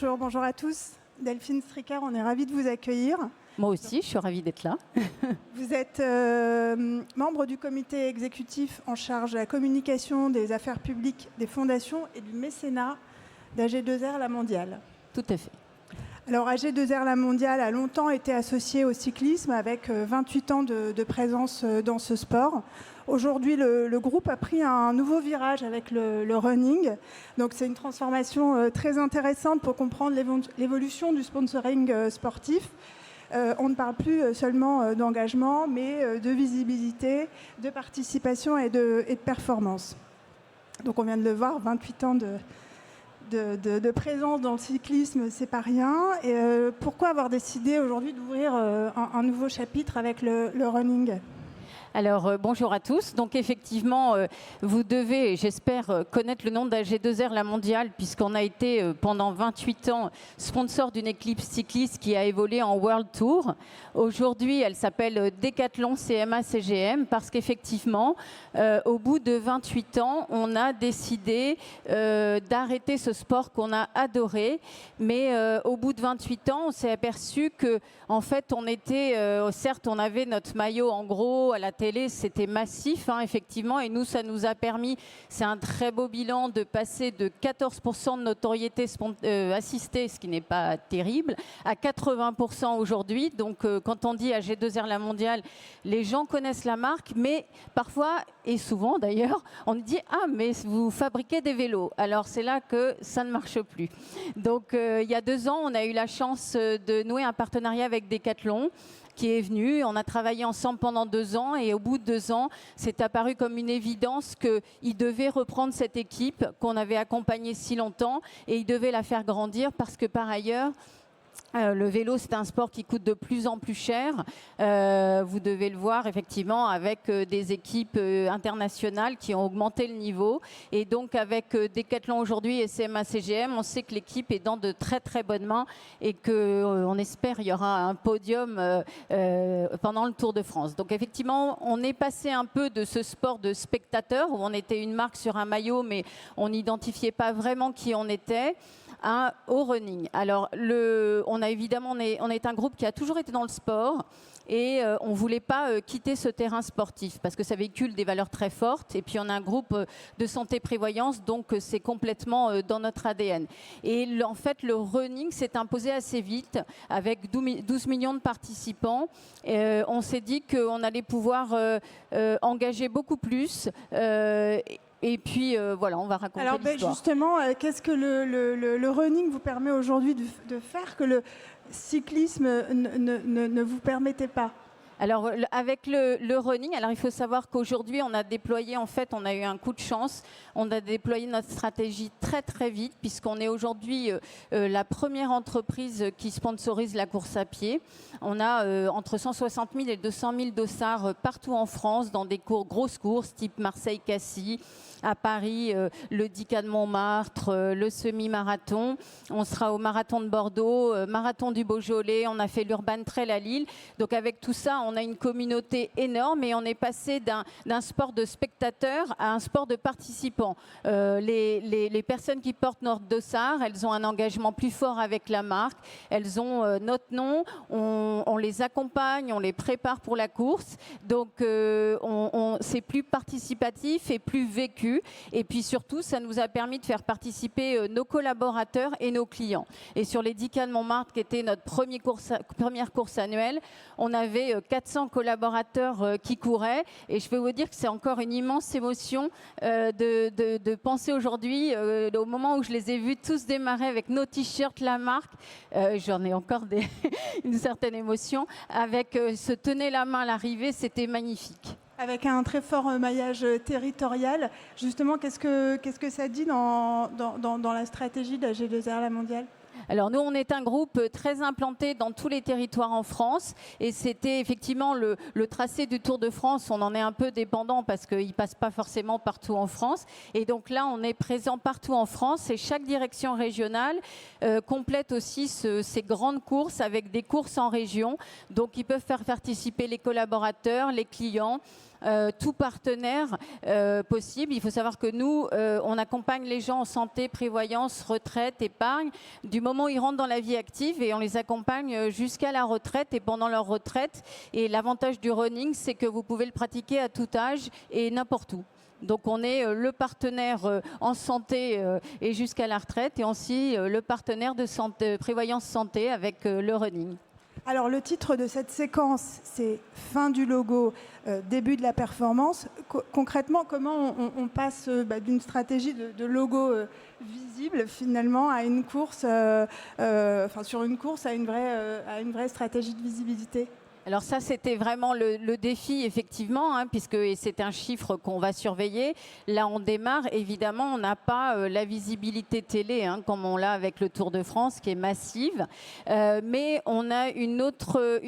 Bonjour à tous. Delphine Stricker, on est ravis de vous accueillir. Moi aussi, je suis ravie d'être là. Vous êtes membre du comité exécutif en charge de la communication, des affaires publiques, des fondations et du mécénat d'AG2R La Mondiale. Tout à fait. Alors AG2R La Mondiale a longtemps été associé au cyclisme avec 28 ans de présence dans ce sport. Aujourd'hui, le groupe a pris un nouveau virage avec le running. Donc c'est une transformation très intéressante pour comprendre l'évolution du sponsoring sportif. On ne parle plus seulement d'engagement, mais de visibilité, de participation et de performance. Donc on vient de le voir, 28 ans de présence dans le cyclisme, c'est pas rien. Et pourquoi avoir décidé aujourd'hui d'ouvrir un nouveau chapitre avec le running ? Alors, bonjour à tous. Donc, effectivement, vous devez, j'espère, connaître le nom d'AG2R La Mondiale, puisqu'on a été pendant 28 ans sponsor d'une équipe cycliste qui a évolué en World Tour. Aujourd'hui, elle s'appelle Decathlon CMA CGM, parce qu'effectivement, au bout de 28 ans, on a décidé d'arrêter ce sport qu'on a adoré. Mais au bout de 28 ans, on s'est aperçu que, en fait, on était, certes, on avait notre maillot en gros à la télé, c'était massif, hein, effectivement, et nous, ça nous a permis, c'est un très beau bilan, de passer de 14% de notoriété assistée, ce qui n'est pas terrible, à 80% aujourd'hui. Donc, quand on dit AG2R La Mondiale, les gens connaissent la marque, mais parfois, et souvent d'ailleurs, on dit « Ah, mais vous fabriquez des vélos ». Alors, c'est là que ça ne marche plus. Donc, il y a 2 ans, on a eu la chance de nouer un partenariat avec Decathlon, qui est venu. On a travaillé ensemble pendant 2 ans et au bout de 2 ans, c'est apparu comme une évidence qu'il devait reprendre cette équipe qu'on avait accompagnée si longtemps et il devait la faire grandir parce que par ailleurs, le vélo, c'est un sport qui coûte de plus en plus cher. Vous devez le voir effectivement avec des équipes internationales qui ont augmenté le niveau. Et donc avec Decathlon aujourd'hui et CMA CGM, on sait que l'équipe est dans de très très bonnes mains et qu'on espère qu'il y aura un podium pendant le Tour de France. Donc effectivement, on est passé un peu de ce sport de spectateur où on était une marque sur un maillot mais on n'identifiait pas vraiment qui on était, au running. Alors, on est un groupe qui a toujours été dans le sport et on ne voulait pas quitter ce terrain sportif parce que ça véhicule des valeurs très fortes et puis on a un groupe de santé prévoyance, donc c'est complètement dans notre ADN. Et en fait, le running s'est imposé assez vite avec 12 millions de participants. On s'est dit qu'on allait pouvoir engager beaucoup plus. Et puis, voilà, on va raconter l'histoire. Alors, justement, qu'est-ce que le running vous permet aujourd'hui de faire que le cyclisme ne vous permettait pas ? Alors, avec le running, alors il faut savoir qu'aujourd'hui, on a déployé, en fait, on a eu un coup de chance. On a déployé notre stratégie très, très vite, puisqu'on est aujourd'hui la première entreprise qui sponsorise la course à pied. On a entre 160 000 et 200 000 dossards partout en France, dans des grosses courses, type Marseille-Cassis, à Paris, le 10K de Montmartre, le semi-marathon. On sera au marathon de Bordeaux, marathon du Beaujolais. On a fait l'Urban Trail à Lille. Donc avec tout ça, on a une communauté énorme et on est passé d'un sport de spectateurs à un sport de participants. Les personnes qui portent notre dossard, elles ont un engagement plus fort avec la marque. Elles ont notre nom. On les accompagne, on les prépare pour la course. Donc c'est plus participatif et plus vécu. Et puis surtout, ça nous a permis de faire participer nos collaborateurs et nos clients. Et sur les 10K de Montmartre, qui était notre première course annuelle, on avait 400 collaborateurs qui couraient. Et je peux vous dire que c'est encore une immense émotion de penser aujourd'hui, au moment où je les ai vus tous démarrer avec nos t-shirts, la marque, j'en ai encore une certaine émotion, avec se tenait la main à l'arrivée, c'était magnifique. Avec un très fort maillage territorial. Justement, qu'est-ce que ça dit dans la stratégie d'AG2R La Mondiale ? Alors nous, on est un groupe très implanté dans tous les territoires en France et c'était effectivement le tracé du Tour de France. On en est un peu dépendant parce qu'il ne passe pas forcément partout en France. Et donc là, on est présent partout en France et chaque direction régionale complète aussi ces grandes courses avec des courses en région. Donc ils peuvent faire participer les collaborateurs, les clients. tout partenaire possible. Il faut savoir que nous, on accompagne les gens en santé, prévoyance, retraite, épargne, du moment où ils rentrent dans la vie active et on les accompagne jusqu'à la retraite et pendant leur retraite. Et l'avantage du running, c'est que vous pouvez le pratiquer à tout âge et n'importe où. Donc on est le partenaire en santé et jusqu'à la retraite et aussi le partenaire de santé, prévoyance santé avec le running. Alors le titre de cette séquence, c'est fin du logo, début de la performance. Concrètement, comment on passe d'une stratégie de logo visible finalement à une course, sur une course à une vraie stratégie de visibilité? Alors ça, c'était vraiment le défi, effectivement, puisque c'est un chiffre qu'on va surveiller. Là, on démarre. Évidemment, on n'a pas la visibilité télé, comme on l'a avec le Tour de France, qui est massive. Mais on a une autre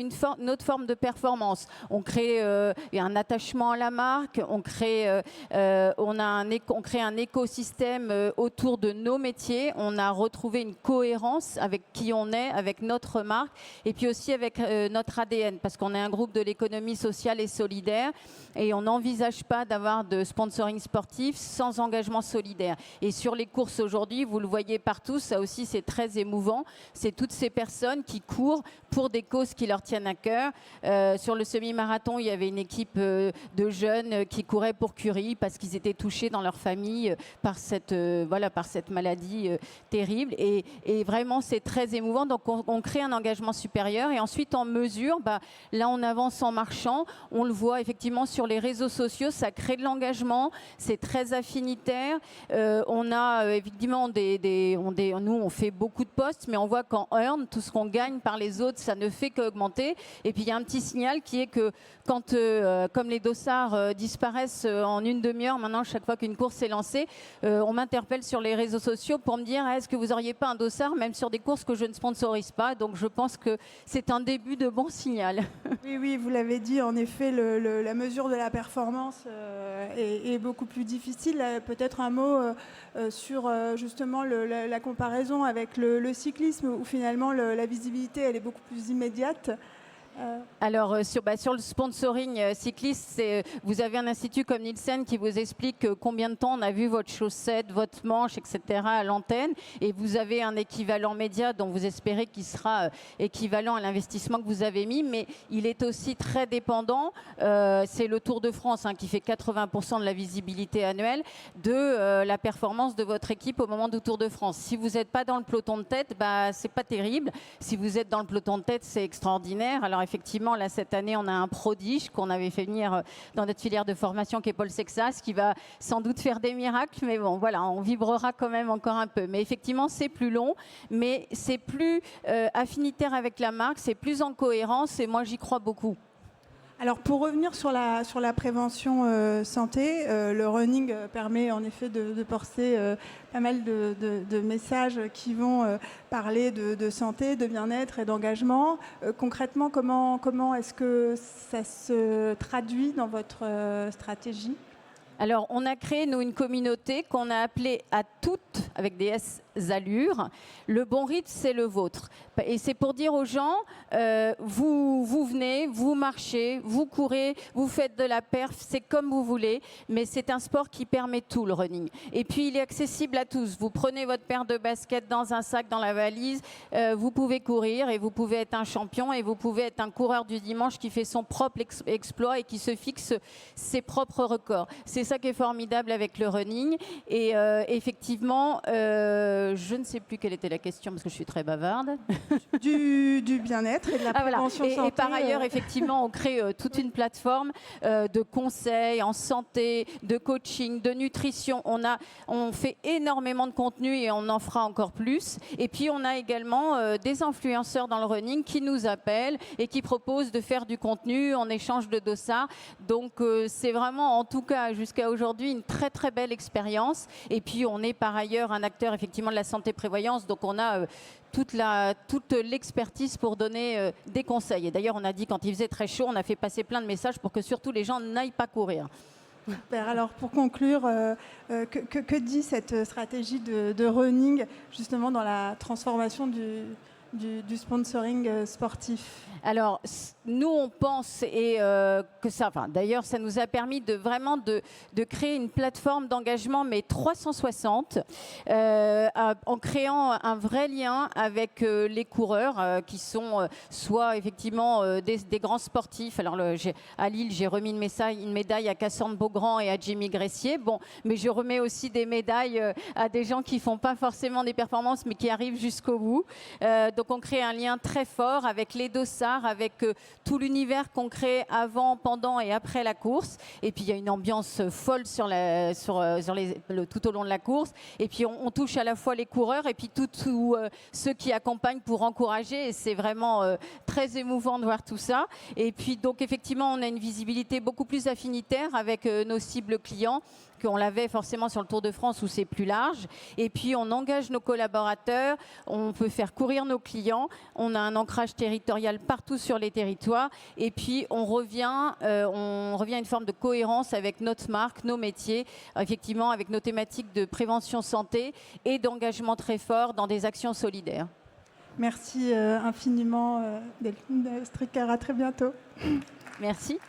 forme de performance. On crée un attachement à la marque. On crée un écosystème autour de nos métiers. On a retrouvé une cohérence avec qui on est, avec notre marque, et puis aussi avec notre ADN. Parce qu'on est un groupe de l'économie sociale et solidaire et on n'envisage pas d'avoir de sponsoring sportif sans engagement solidaire. Et sur les courses aujourd'hui, vous le voyez partout, ça aussi c'est très émouvant. C'est toutes ces personnes qui courent pour des causes qui leur tiennent à cœur. Sur le semi-marathon, il y avait une équipe de jeunes qui couraient pour Curie parce qu'ils étaient touchés dans leur famille par cette maladie terrible. Et vraiment, c'est très émouvant. Donc on crée un engagement supérieur et ensuite on mesure. Là, on avance en marchant. On le voit effectivement sur les réseaux sociaux. Ça crée de l'engagement. C'est très affinitaire. On a effectivement nous, on fait beaucoup de posts, mais on voit qu'en earn, tout ce qu'on gagne par les autres, ça ne fait qu'augmenter. Et puis, il y a un petit signal qui est que quand, comme les dossards disparaissent en une demi-heure, maintenant, chaque fois qu'une course est lancée, on m'interpelle sur les réseaux sociaux pour me dire est-ce que vous n'auriez pas un dossard, même sur des courses que je ne sponsorise pas. Donc, je pense que c'est un début de bon signal. Oui, vous l'avez dit, en effet, la mesure de la performance est beaucoup plus difficile. Peut-être un mot sur justement la comparaison avec le cyclisme, où finalement la visibilité elle est beaucoup plus immédiate. Alors, sur le sponsoring cycliste, vous avez un institut comme Nielsen qui vous explique combien de temps on a vu votre chaussette, votre manche, etc. à l'antenne. Et vous avez un équivalent média dont vous espérez qu'il sera équivalent à l'investissement que vous avez mis. Mais il est aussi très dépendant, c'est le Tour de France qui fait 80% de la visibilité annuelle, de la performance de votre équipe au moment du Tour de France. Si vous n'êtes pas dans le peloton de tête, c'est pas terrible. Si vous êtes dans le peloton de tête, c'est extraordinaire. Alors effectivement, là, cette année, on a un prodige qu'on avait fait venir dans notre filière de formation qui est Paul Sexas, qui va sans doute faire des miracles. Mais bon, voilà, on vibrera quand même encore un peu. Mais effectivement, c'est plus long, mais c'est plus affinitaire avec la marque, c'est plus en cohérence et moi, j'y crois beaucoup. Alors pour revenir sur la prévention santé, le running permet en effet de porter pas mal de messages qui vont parler de santé, de bien-être et d'engagement. Concrètement, comment est-ce que ça se traduit dans votre stratégie ? Alors, on a créé, nous, une communauté qu'on a appelée à toutes, avec des S allures. Le bon rythme, c'est le vôtre. Et c'est pour dire aux gens, vous venez, vous marchez, vous courez, vous faites de la perf, c'est comme vous voulez, mais c'est un sport qui permet tout, le running. Et puis, il est accessible à tous. Vous prenez votre paire de baskets dans un sac, dans la valise, vous pouvez courir et vous pouvez être un champion et vous pouvez être un coureur du dimanche qui fait son propre exploit et qui se fixe ses propres records. C'est ça qui est formidable avec le running. Et effectivement, je ne sais plus quelle était la question parce que je suis très bavarde. Du bien-être et de la prévention santé. Et par ailleurs, effectivement, on crée toute une plateforme de conseils en santé, de coaching, de nutrition. On fait énormément de contenu et on en fera encore plus. Et puis, on a également des influenceurs dans le running qui nous appellent et qui proposent de faire du contenu en échange de dossards. Donc, c'est vraiment, en tout cas, jusqu'à aujourd'hui, une très, très belle expérience. Et puis, on est par ailleurs un acteur, effectivement, de la santé-prévoyance. Donc, on a toute l'expertise pour donner des conseils. Et d'ailleurs, on a dit, quand il faisait très chaud, on a fait passer plein de messages pour que surtout les gens n'aillent pas courir. Super. Alors, pour conclure, que dit cette stratégie de running, justement, dans la transformation du sponsoring sportif? Alors, nous, on pense que ça... Enfin, d'ailleurs, ça nous a permis vraiment de créer une plateforme d'engagement, mais 360, en créant un vrai lien avec les coureurs qui sont soit effectivement des grands sportifs. Alors, à Lille, j'ai remis une médaille à Cassandre Beaugrand et à Jimmy Gressier. Bon, mais je remets aussi des médailles à des gens qui ne font pas forcément des performances, mais qui arrivent jusqu'au bout. Donc, on crée un lien très fort avec les dossards, avec tout l'univers qu'on crée avant, pendant et après la course. Et puis il y a une ambiance folle tout au long de la course. Et puis on touche à la fois les coureurs et puis tous ceux qui accompagnent pour encourager. Et c'est vraiment très émouvant de voir tout ça. Et puis donc effectivement, on a une visibilité beaucoup plus affinitaire avec nos cibles clients qu'on l'avait forcément sur le Tour de France où c'est plus large. Et puis on engage nos collaborateurs, on peut faire courir nos clients, on a un ancrage territorial partout sur les territoires. Et puis on revient à une forme de cohérence avec notre marque, nos métiers, effectivement avec nos thématiques de prévention santé et d'engagement très fort dans des actions solidaires. Merci infiniment, Delphine Stricker. À très bientôt. Merci.